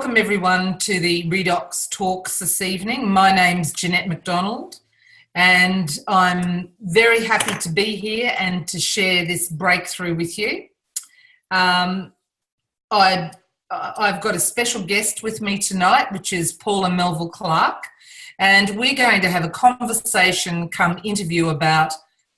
Welcome everyone to the redox talks this evening. My name's Jeanette McDonald and I'm very happy to be here and to share this breakthrough with you. I've got a special guest with me tonight, which is Paula Melville-Clark, and we're going to have a conversation come interview about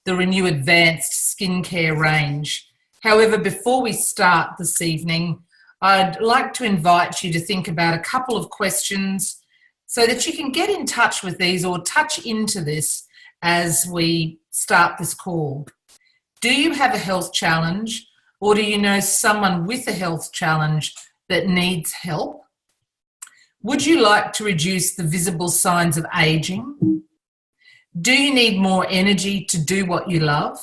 the Renu Advanced Skincare range. However, before we start this evening, I'd like to invite you to think about a couple of questions so that you can get in touch with these or touch into this as we start this call. Do you have a health challenge, or do you know someone with a health challenge that needs help? Would you like to reduce the visible signs of aging? Do you need more energy to do what you love?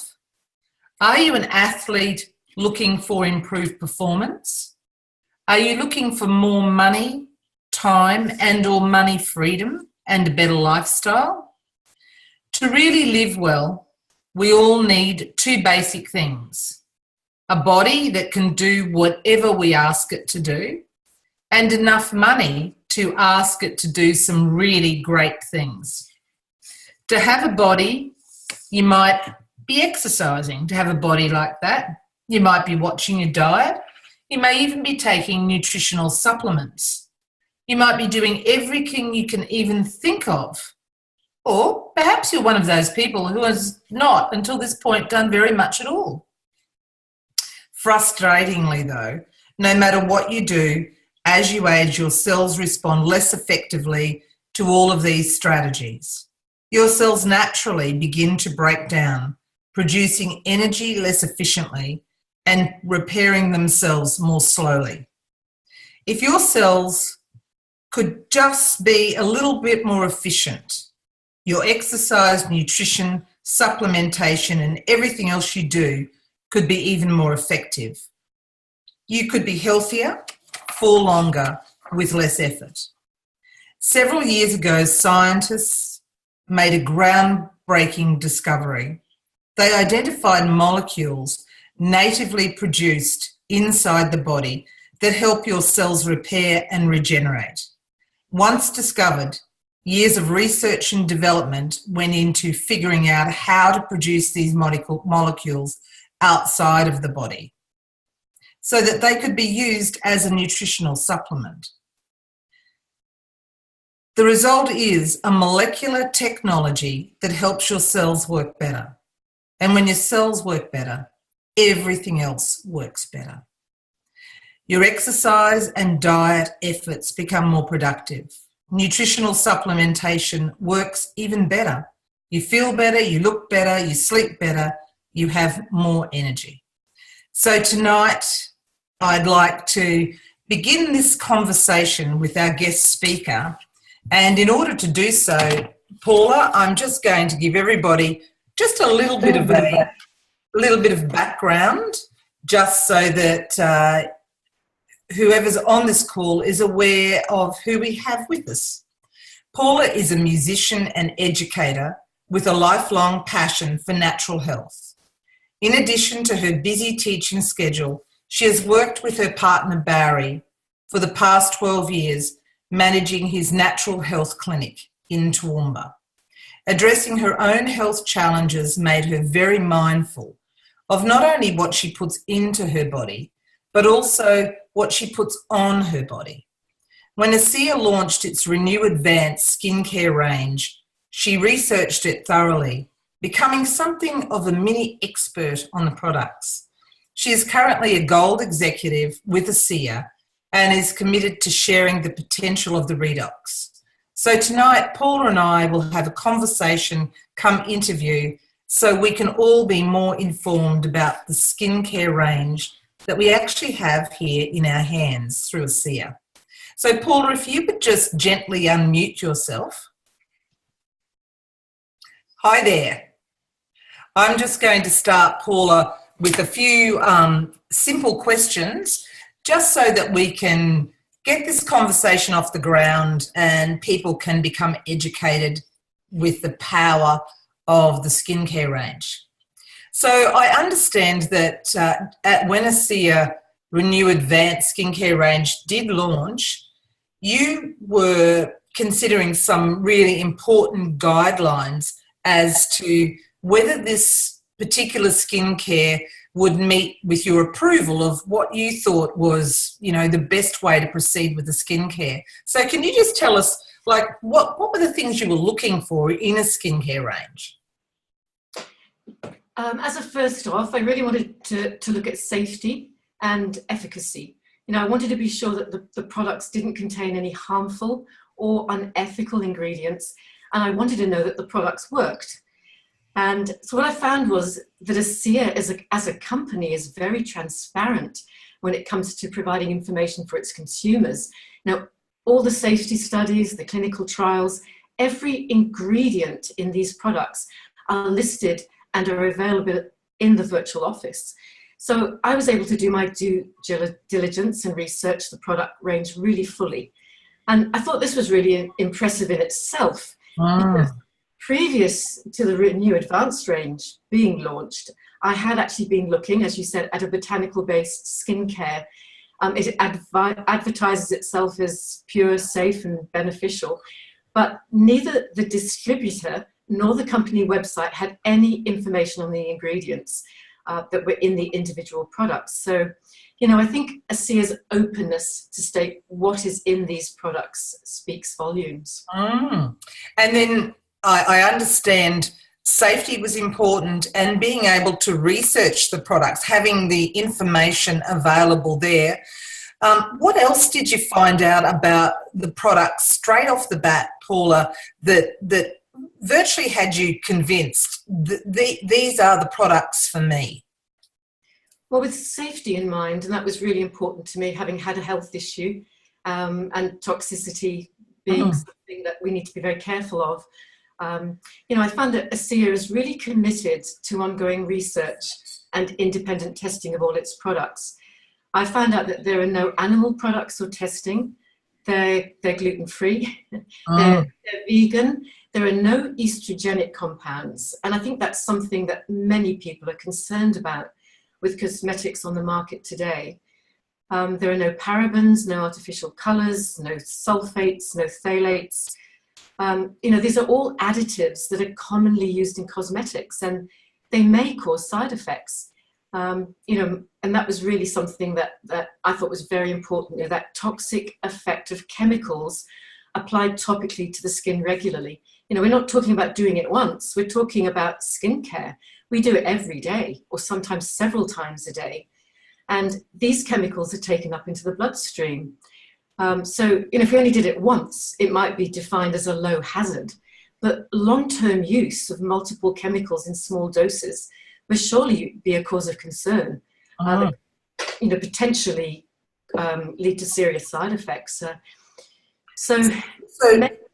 Are you an athlete looking for improved performance? Are you looking for more money, time, and or money freedom and a better lifestyle? To really live well, we all need two basic things: a body that can do whatever we ask it to do, and enough money to ask it to do some really great things. To have a body, you might be exercising. To have a body like that, you might be watching your diet. You may even be taking nutritional supplements. You might be doing everything you can even think of. Or perhaps you're one of those people who has not, until this point, done very much at all. Frustratingly, though, no matter what you do, as you age, your cells respond less effectively to all of these strategies. Your cells naturally begin to break down, producing energy less efficiently and repairing themselves more slowly. If your cells could just be a little bit more efficient, your exercise, nutrition, supplementation, and everything else you do could be even more effective. You could be healthier for longer with less effort. Several years ago, scientists made a groundbreaking discovery. They identified molecules natively produced inside the body that help your cells repair and regenerate. Once discovered, years of research and development went into figuring out how to produce these molecules outside of the body so that they could be used as a nutritional supplement. The result is a molecular technology that helps your cells work better. And when your cells work better, everything else works better. Your exercise and diet efforts become more productive. Nutritional supplementation works even better. You feel better, you look better, you sleep better, you have more energy. So tonight, I'd like to begin this conversation with our guest speaker. And in order to do so, Paula, I'm just going to give everybody just a little bit of background, just so that whoever's on this call is aware of who we have with us. Paula is a musician and educator with a lifelong passion for natural health. In addition to her busy teaching schedule, she has worked with her partner Barry for the past 12 years, managing his natural health clinic in Toowoomba. Addressing her own health challenges made her very mindful of not only what she puts into her body, but also what she puts on her body. When ASEA launched its Renu Advanced Skincare range, she researched it thoroughly, becoming something of a mini expert on the products. She is currently a gold executive with ASEA and is committed to sharing the potential of the redox. So tonight, Paula and I will have a conversation come interview so we can all be more informed about the skincare range that we actually have here in our hands through ASEA. So Paula, if you could just gently unmute yourself. Hi there. I'm just going to start, Paula, with a few simple questions just so that we can get this conversation off the ground and people can become educated with the power of the skincare range. So I understand that when ASEA Renu Advanced Skincare range did launch, you were considering some really important guidelines as to whether this particular skincare would meet with your approval of what you thought was, you know, the best way to proceed with the skincare. So can you just tell us, like, what were the things you were looking for in a skincare range? As a first off, I really wanted to look at safety and efficacy. You know, I wanted to be sure that the products didn't contain any harmful or unethical ingredients, and I wanted to know that the products worked. And so what I found was that ASEA as a company is very transparent when it comes to providing information for its consumers. Now, all the safety studies, the clinical trials, every ingredient in these products are listed and are available in the virtual office. So I was able to do my due diligence and research the product range really fully. And I thought this was really impressive in itself. Because previous to the Renu Advanced range being launched, I had actually been looking, as you said, at a botanical-based skincare. It advertises itself as pure, safe, and beneficial, but neither the distributor nor the company website had any information on the ingredients that were in the individual products. So, you know, I think ASEA's openness to state what is in these products speaks volumes. And then I understand safety was important, and being able to research the products, having the information available there. What else did you find out about the products straight off the bat, Paula, that virtually had you convinced that these are the products for me? Well, with safety in mind, and that was really important to me, having had a health issue and toxicity being something that we need to be very careful of. You know, I found that ASEA is really committed to ongoing research and independent testing of all its products. I found out that there are no animal products or testing. They're gluten-free, they're vegan, there are no estrogenic compounds. And I think that's something that many people are concerned about with cosmetics on the market today. There are no parabens, no artificial colors, no sulfates, no phthalates. You know, these are all additives that are commonly used in cosmetics, and they may cause side effects. You know, and that was really something that I thought was very important, you know, that toxic effect of chemicals applied topically to the skin regularly. You know, we're not talking about doing it once, we're talking about skincare. We do it every day, or sometimes several times a day. And these chemicals are taken up into the bloodstream. So, you know, if we only did it once, it might be defined as a low hazard. But long-term use of multiple chemicals in small doses will surely be a cause of concern. That, you know, potentially lead to serious side effects. So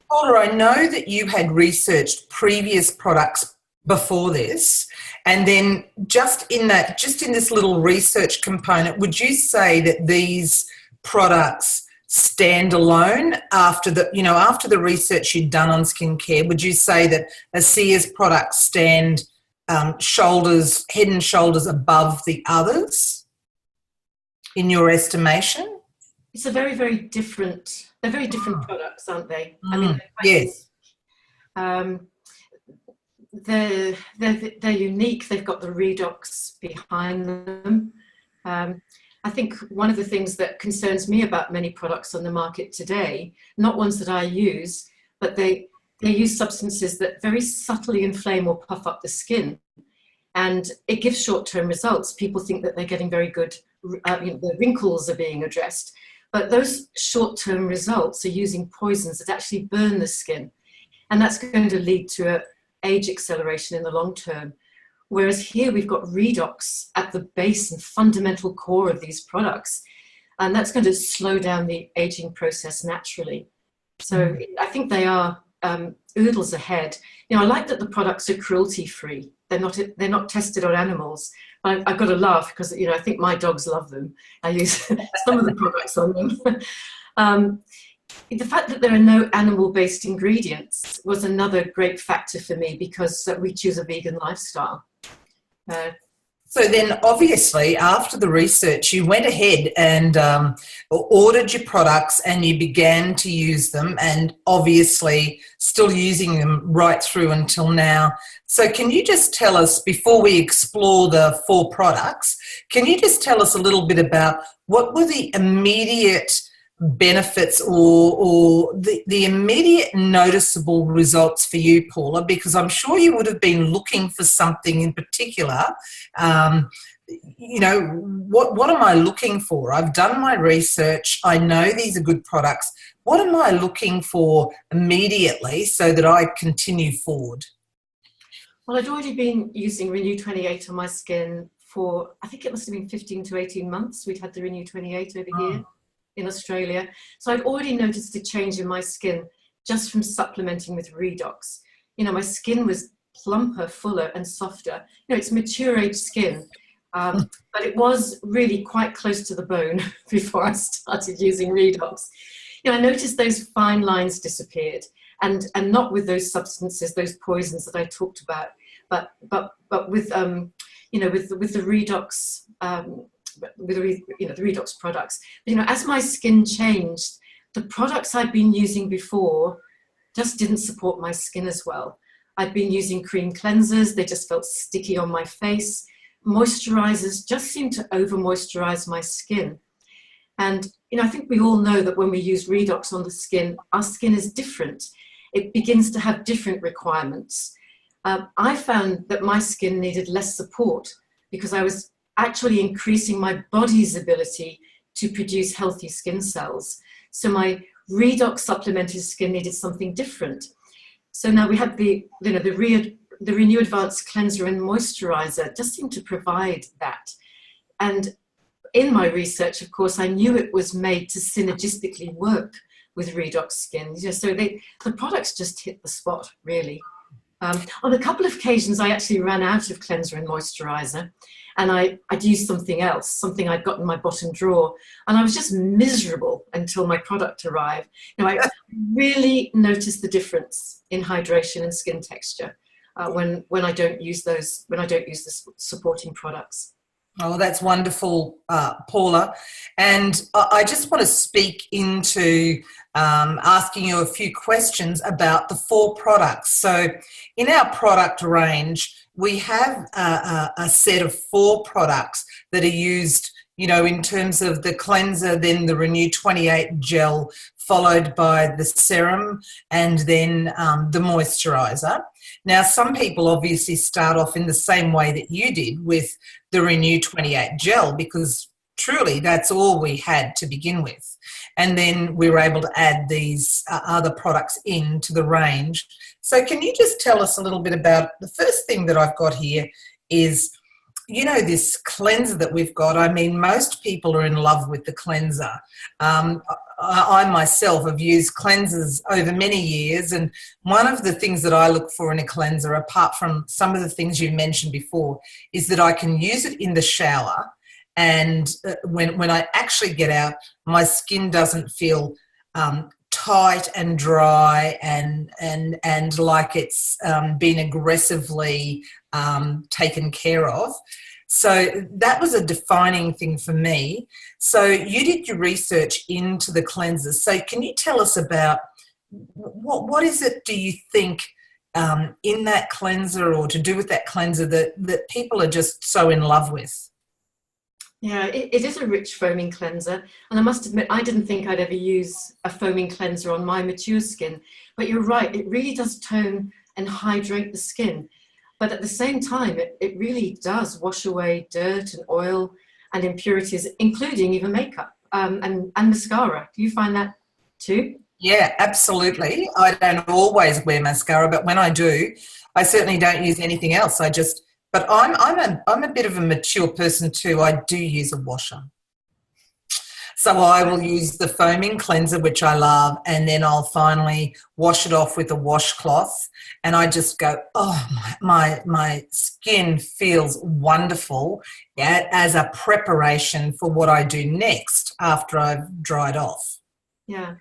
Paula, I know that you had researched previous products before this, and then just in this little research component, would you say that these products stand alone after the research you'd done on skincare? Would you say that ASEA's products stand head and shoulders above the others in your estimation? It's they're very different products, aren't they? I mean, yes. They're unique. They've got the redox behind them. I think one of the things that concerns me about many products on the market today, not ones that I use, but they use substances that very subtly inflame or puff up the skin. And it gives short-term results. People think that they're getting very good, you know, the wrinkles are being addressed. But those short-term results are using poisons that actually burn the skin. And that's going to lead to an age acceleration in the long term. Whereas here we've got redox at the base and fundamental core of these products. And that's going to slow down the aging process naturally. So I think they are oodles ahead. You know, I like that the products are cruelty-free. They're not tested on animals. I've got to laugh because, you know, I think my dogs love them. I use some of the products on them. The fact that there are no animal-based ingredients was another great factor for me because we choose a vegan lifestyle. So then obviously after the research, you went ahead and ordered your products and you began to use them, and obviously still using them right through until now. So can you just tell us, before we explore the 4 products, can you just tell us a little bit about what were the immediate benefits or the immediate noticeable results for you, Paula? Because I'm sure you would have been looking for something in particular. You know, what am I looking for? I've done my research. I know these are good products. What am I looking for immediately so that I continue forward? Well, I'd already been using Renew 28 on my skin for, I think it must have been 15 to 18 months. We'd had the Renew 28 over here in Australia. So I'd already noticed a change in my skin just from supplementing with redox. You know, my skin was plumper, fuller and softer. You know, it's mature age skin, but it was really quite close to the bone before I started using redox. You know, I noticed those fine lines disappeared, and not with those substances, those poisons that I talked about, but with you know, with the redox. With the redox products. But, you know, as my skin changed, the products I'd been using before just didn't support my skin as well. I'd been using cream cleansers, they just felt sticky on my face. Moisturizers just seemed to over moisturize my skin. And, you know, I think we all know that when we use redox on the skin, our skin is different. It begins to have different requirements. I found that my skin needed less support because I was actually increasing my body's ability to produce healthy skin cells. So my redox supplemented skin needed something different. So now we have the Renew Advanced Cleanser and Moisturizer just seem to provide that. And in my research, of course, I knew it was made to synergistically work with redox skin. You know, so the products just hit the spot, really. On a couple of occasions, I actually ran out of cleanser and moisturizer, and I'd used something else, something I'd got in my bottom drawer, and I was just miserable until my product arrived. You know, I really noticed the difference in hydration and skin texture when I don't use the supporting products. Oh, that's wonderful, Paula. And I just want to speak into asking you a few questions about the 4 products. So in our product range, we have a set of 4 products that are used, you know, in terms of the cleanser, then the Renew 28 gel, followed by the serum, and then the moisturizer. Now, some people obviously start off in the same way that you did with the Renew 28 gel, because truly that's all we had to begin with. And then we were able to add these other products into the range. So can you just tell us a little bit about, the first thing that I've got here is, you know, this cleanser that we've got. I mean, most people are in love with the cleanser. I myself have used cleansers over many years, and one of the things that I look for in a cleanser, apart from some of the things you mentioned before, is that I can use it in the shower, and when I actually get out, my skin doesn't feel tight and dry and like it's been aggressively taken care of. So that was a defining thing for me. So you did your research into the cleansers. So can you tell us about what is it, do you think, in that cleanser or to do with that cleanser that people are just so in love with? Yeah, it is a rich foaming cleanser. And I must admit, I didn't think I'd ever use a foaming cleanser on my mature skin. But you're right, it really does tone and hydrate the skin. But at the same time, it really does wash away dirt and oil and impurities, including even makeup and mascara. Do you find that too? Yeah, absolutely. I don't always wear mascara, but when I do, I certainly don't use anything else. But I'm a bit of a mature person too. I do use a washer. So I will use the foaming cleanser, which I love, and then I'll finally wash it off with a washcloth. And I just go, oh, my skin feels wonderful, yeah, as a preparation for what I do next after I've dried off. Yeah.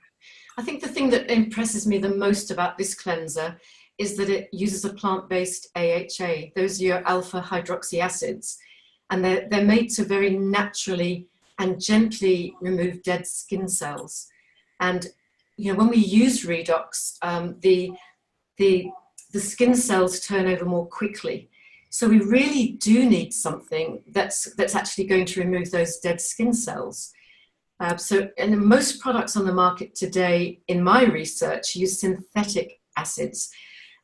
I think the thing that impresses me the most about this cleanser is that it uses a plant-based AHA. Those are your alpha hydroxy acids. and they're made to very naturally and gently remove dead skin cells. And when we use redox, the skin cells turn over more quickly. So we really do need something that's actually going to remove those dead skin cells. And most products on the market today, in my research, use synthetic acids,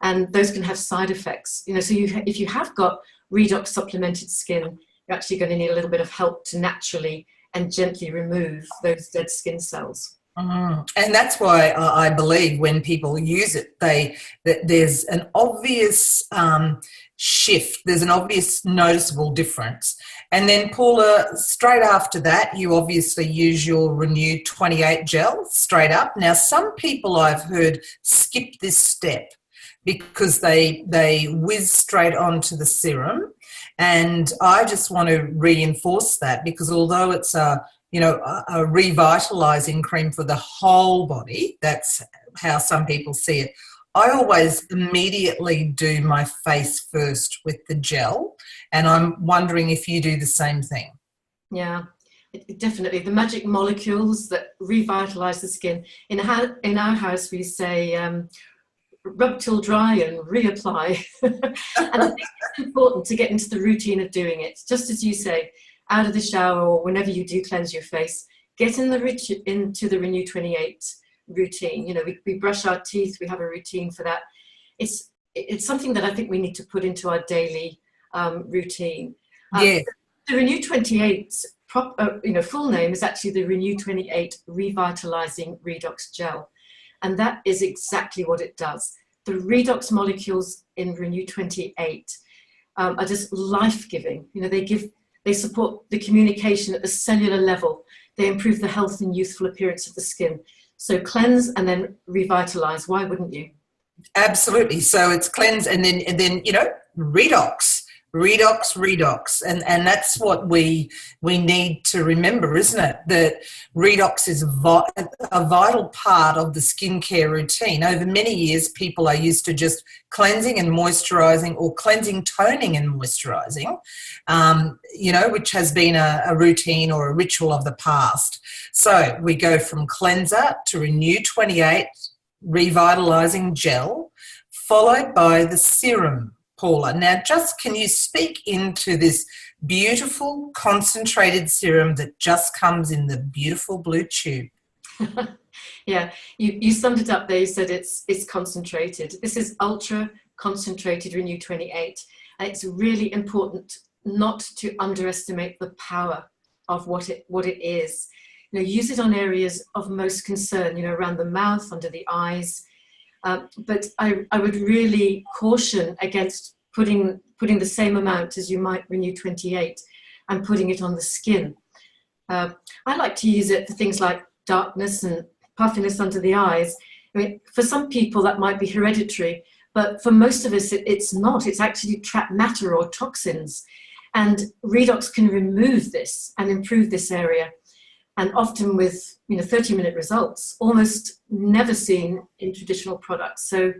and those can have side effects. So if you have got redox supplemented skin, you're actually going to need a little bit of help to naturally and gently remove those dead skin cells. And that's why I believe when people use it, that there's an obvious shift, there's an obvious noticeable difference. And then, Paula, straight after that, you obviously use your Renew 28 gel straight up. Now, some people I've heard skip this step because they whiz straight onto the serum. And I just want to reinforce that, because although it's a revitalizing cream for the whole body, that's how some people see it, I always immediately do my face first with the gel, and I'm wondering if you do the same thing. Yeah, definitely. The magic molecules that revitalize the skin. In our house, we say rub till dry and reapply. And I think it's important to get into the routine of doing it. Just as you say, out of the shower or whenever you do cleanse your face, get into the Renew 28 routine. We brush our teeth, we have a routine for that. It's something that I think we need to put into our daily routine. Yeah. The Renew 28 full name is actually the Renew 28 Revitalizing Redox Gel. And that is exactly what it does. The redox molecules in Renew 28 are just life-giving. They support the communication at the cellular level. They improve the health and youthful appearance of the skin. So cleanse and then revitalize. Why wouldn't you? Absolutely. So it's cleanse and then redox. And that's what we need to remember, isn't it? That redox is a vital part of the skincare routine. Over many years, people are used to just cleansing and moisturising, or cleansing, toning and moisturising, which has been a routine or a ritual of the past. So we go from cleanser to Renew 28 Revitalising Gel, followed by the serum. Paula, now can you speak into this beautiful concentrated serum that just comes in the beautiful blue tube? Yeah, you summed it up there. You said it's concentrated. This is ultra concentrated Renew 28. And it's really important not to underestimate the power of what it is. Use it on areas of most concern, around the mouth, under the eyes. But I would really caution against putting the same amount as you might Renew 28 and putting it on the skin. I like to use it for things like darkness and puffiness under the eyes. For some people that might be hereditary, but for most of us it's not. It's actually trapped matter or toxins. And redox can remove this and improve this area. And often with 30-minute results, almost never seen in traditional products. So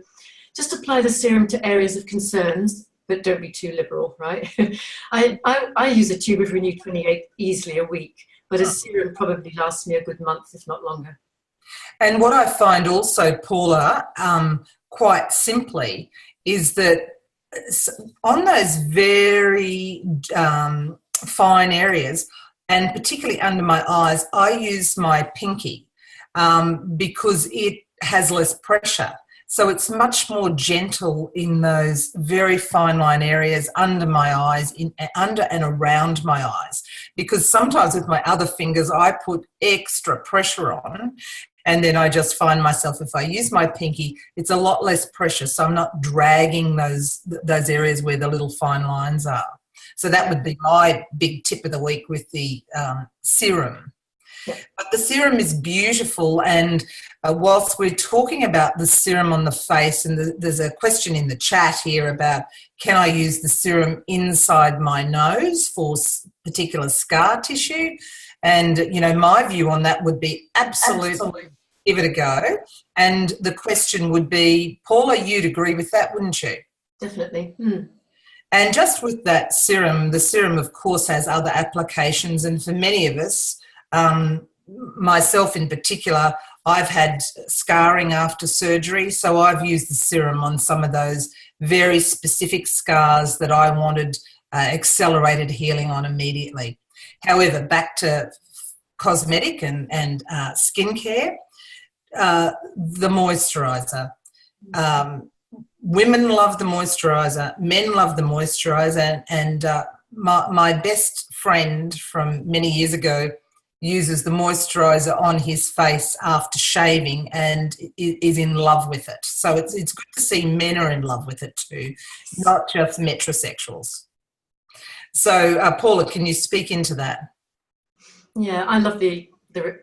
just apply the serum to areas of concerns, but don't be too liberal, right? I use a tube of Renew 28 easily a week, but a serum probably lasts me a good month, if not longer. And what I find also, Paula, quite simply, is that on those very fine areas, and particularly under my eyes, I use my pinky because it has less pressure. So it's much more gentle in those very fine line areas under my eyes, under and around my eyes. Because sometimes with my other fingers, I put extra pressure on, and then I just find myself, if I use my pinky, it's a lot less pressure. So I'm not dragging those areas where the little fine lines are. So that would be my big tip of the week with the serum. But the serum is beautiful, and whilst we're talking about the serum on the face, and there's a question in the chat here about, can I use the serum inside my nose for particular scar tissue? And, my view on that would be absolutely give it a go. And the question would be, Paula, you'd agree with that, wouldn't you? Definitely. And just with that serum, the serum, of course, has other applications. And for many of us, myself in particular, I've had scarring after surgery. So I've used the serum on some of those very specific scars that I wanted accelerated healing on immediately. However, back to cosmetic and skincare, the moisturiser. Women love the moisturiser, men love the moisturiser, and my best friend from many years ago uses the moisturiser on his face after shaving and is in love with it. So it's good to see men are in love with it too, not just metrosexuals. So Paula, can you speak into that? Yeah, I love the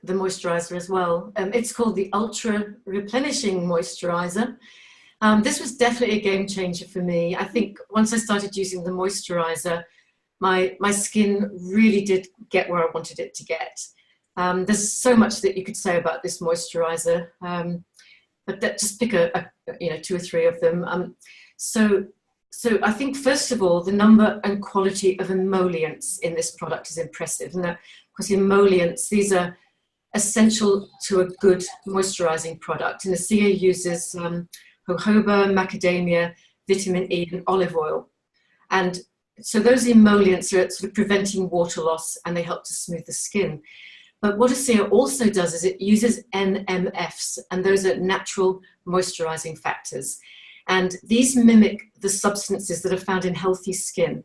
moisturiser as well. It's called the Ultra Replenishing Moisturiser. This was definitely a game changer for me. I think once I started using the moisturiser, my skin really did get where I wanted it to get. There's so much that you could say about this moisturiser, but just pick two or three of them. So I think first of all, the number and quality of emollients in this product is impressive. And that, because emollients, these are essential to a good moisturising product. And the CA uses jojoba, macadamia, vitamin E, and olive oil. And so those emollients are sort of preventing water loss, and they help to smooth the skin. But what ASEA also does is it uses NMFs, and those are natural moisturising factors. And these mimic the substances that are found in healthy skin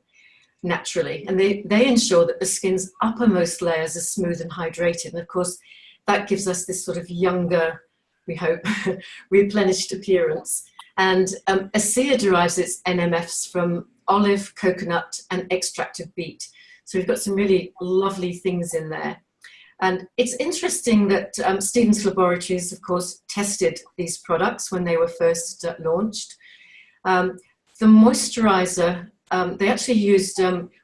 naturally. And they ensure that the skin's uppermost layers are smooth and hydrated. And of course, that gives us this sort of younger, we hope, replenished appearance. And ASEA derives its NMFs from olive, coconut, and extract of beet. So we've got some really lovely things in there. And it's interesting that Stevens Laboratories, of course, tested these products when they were first launched. The moisturizer, they actually used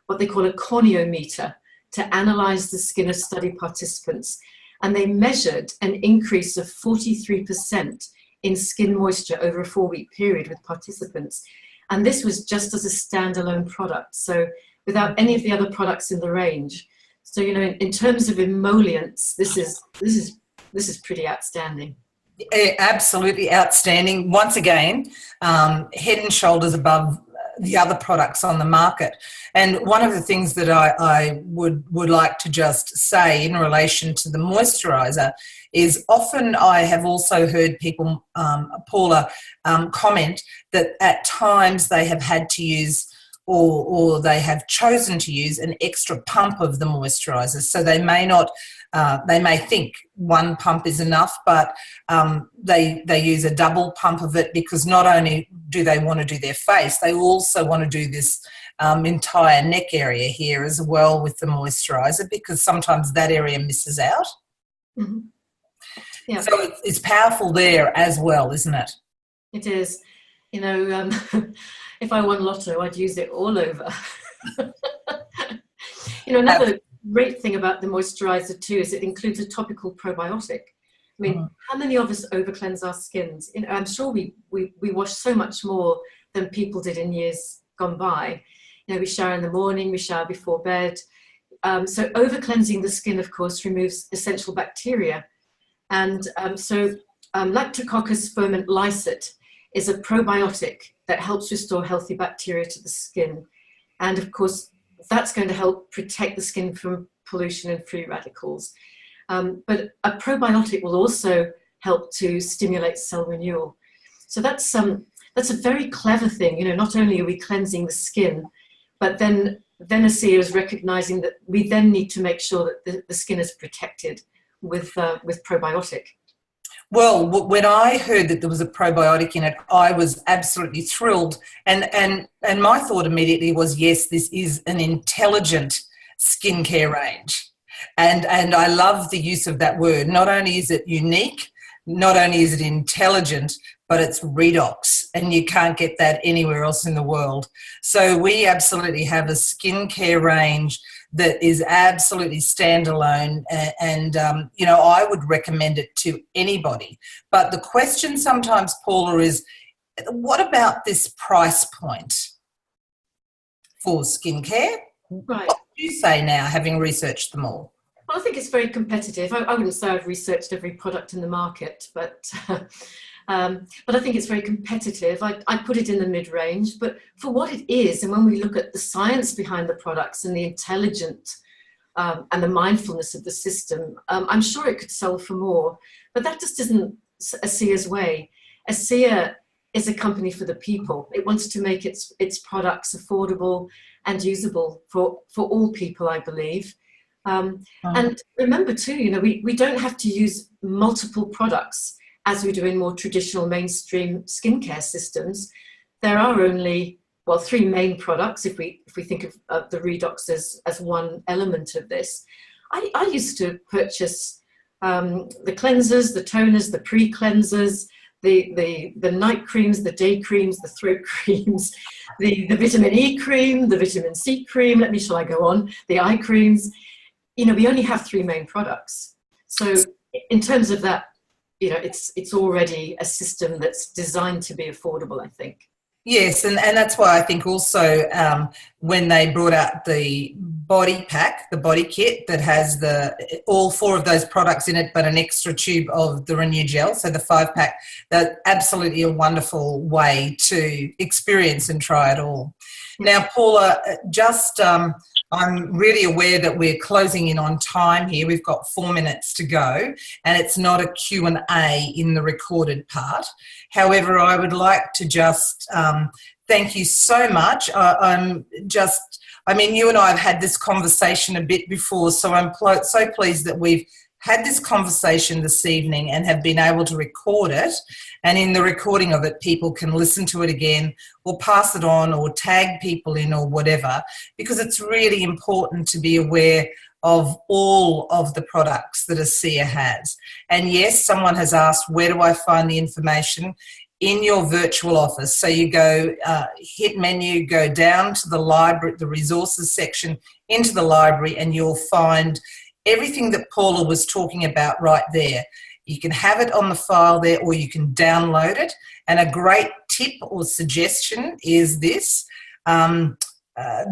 what they call a corneometer to analyze the skin of study participants. And they measured an increase of 43% in skin moisture over a 4-week period with participants. And this was just as a standalone product, so without any of the other products in the range. So, you know, in terms of emollients, this is pretty outstanding. Absolutely outstanding. Once again, head and shoulders above the other products on the market. And one of the things that I would like to just say in relation to the moisturiser is often I have also heard people, Paula, comment that at times they have had to use or they have chosen to use an extra pump of the moisturiser. So they may not, they may think one pump is enough, but they use a double pump of it because not only do they want to do their face, they also want to do this entire neck area here as well with the moisturiser, because sometimes that area misses out. Mm-hmm. Yeah. So it's powerful there as well, isn't it? It is. You know, if I won lotto, I'd use it all over. You know, another great thing about the moisturizer too is it includes a topical probiotic. I mean, how many of us over cleanse our skins? You know, I'm sure we wash so much more than people did in years gone by. You know, we shower in the morning, we shower before bed. So over cleansing the skin, of course, removes essential bacteria. And Lactococcus ferment lysate is a probiotic that helps restore healthy bacteria to the skin. And of course, that's going to help protect the skin from pollution and free radicals. But a probiotic will also help to stimulate cell renewal. So that's a very clever thing. You know, not only are we cleansing the skin, but then ASEA is recognizing that we then need to make sure that the skin is protected with probiotic. Well, when I heard that there was a probiotic in it, I was absolutely thrilled. And my thought immediately was, yes, this is an intelligent skincare range. And I love the use of that word. Not only is it unique, not only is it intelligent, but it's redox, and you can't get that anywhere else in the world. So we absolutely have a skincare range that is absolutely standalone, and you know, I would recommend it to anybody. But the question sometimes, Paula, is what about this price point? for skincare. Right. What do you say now, having researched them all? Well, I think it's very competitive. I wouldn't say I've researched every product in the market, but I think it's very competitive. I put it in the mid-range, but for what it is, and when we look at the science behind the products and the intelligent and the mindfulness of the system, I'm sure it could sell for more. But that just isn't ASEA's way. ASEA is a company for the people. It wants to make its products affordable and usable for all people, I believe. And remember too, we don't have to use multiple products as we do in more traditional mainstream skincare systems. There are only, well, 3 main products if we think of the redox as one element of this. I used to purchase the cleansers, the toners, the pre-cleansers, the night creams, the day creams, the throat creams, the vitamin E cream, the vitamin C cream, shall I go on, the eye creams. We only have 3 main products. So in terms of that, it's already a system that's designed to be affordable, I think. Yes, and that's why I think also when they brought out the body pack, the body kit that has all 4 of those products in it, but an extra tube of the Renu gel, so the 5-pack, that's absolutely a wonderful way to experience and try it all. Now, Paula, I'm really aware that we're closing in on time here. We've got 4 minutes to go, and it's not a Q&A in the recorded part. However, I would like to just thank you so much. You and I have had this conversation a bit before, so I'm so pleased that we've had this conversation this evening and have been able to record it, and in the recording of it people can listen to it again or pass it on or tag people in or whatever, because it's really important to be aware of all of the products that ASEA has. And yes, someone has asked, where do I find the information? In your virtual office. So you go, hit menu, go down to the library, the resources section, into the library, and you'll find everything that Paula was talking about right there. You can have it on the file there, or you can download it. And a great tip or suggestion is this,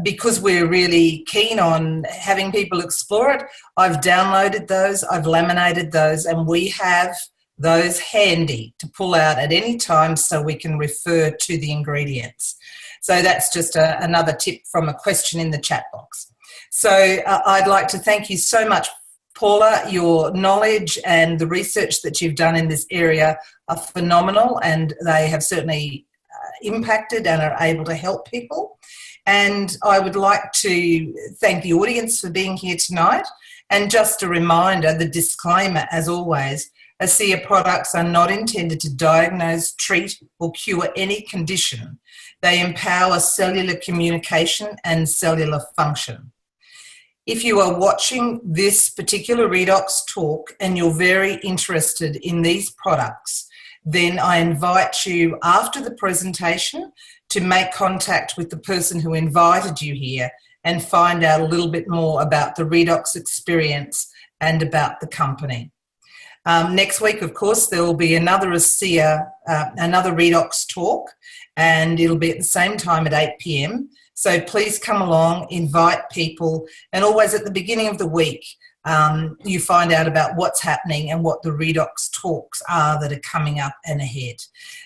because we're really keen on having people explore it, I've downloaded those, I've laminated those, and we have those handy to pull out at any time so we can refer to the ingredients. So that's just another tip from a question in the chat box. So I'd like to thank you so much, Paula. Your knowledge and the research that you've done in this area are phenomenal, and they have certainly impacted and are able to help people. And I would like to thank the audience for being here tonight. And just a reminder, the disclaimer, as always, ASEA products are not intended to diagnose, treat, or cure any condition. They empower cellular communication and cellular function. If you are watching this particular redox talk and you're very interested in these products, then I invite you after the presentation to make contact with the person who invited you here and find out a little bit more about the redox experience and about the company. Next week, of course, there will be another ASEA, another redox talk, and it'll be at the same time at 8 p.m. So please come along, invite people, and always at the beginning of the week, you find out about what's happening and what the redox talks are that are coming up and ahead.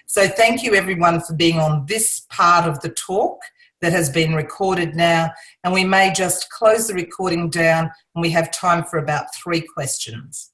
So thank you everyone for being on this part of the talk that has been recorded now, and we may just close the recording down and we have time for about 3 questions.